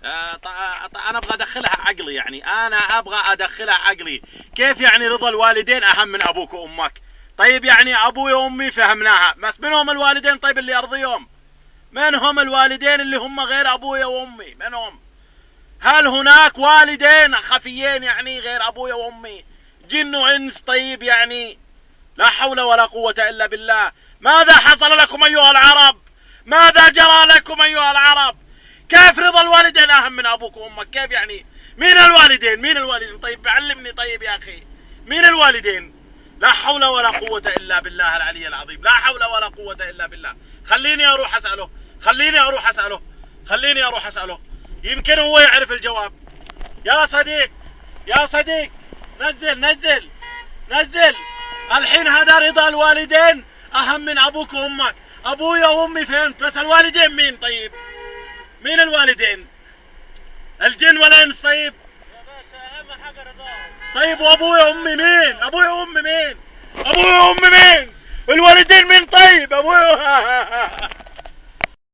انا ابغى ادخلها عقلي، يعني انا ابغى ادخلها عقلي. كيف يعني رضا الوالدين اهم من ابوك وامك؟ طيب يعني ابوي وامي فهمناها، بس من هم الوالدين طيب اللي يرضيهم؟ من هم الوالدين اللي هم غير ابويا وامي؟ من هم؟ هل هناك والدين خفيين يعني غير ابويا وامي؟ جن وانس طيب يعني؟ لا حول ولا قوة الا بالله. ماذا حصل لكم ايها العرب؟ ماذا جرى لكم ايها العرب؟ كيف رضا الوالدين اهم من ابوك وامك؟ كيف يعني؟ مين الوالدين؟ مين الوالدين؟ طيب علمني طيب يا اخي، مين الوالدين؟ لا حول ولا قوة الا بالله العلي العظيم، لا حول ولا قوة الا بالله. خليني اروح اسأله، خليني اروح اسأله، خليني اروح اسأله، يمكن هو يعرف الجواب. يا صديق، يا صديق، نزل نزل نزل. الحين هذا رضا الوالدين اهم من ابوك وامك. ابويا وامي فهمت، بس الوالدين مين طيب؟ مين الوالدين؟ الجن والانس طيب؟ يا باشا اهم حاجه رضاهم. طيب وابويا وامي مين؟ ابويا وامي مين؟ ابويا وامي مين؟ الوالدين مين طيب؟ ابويا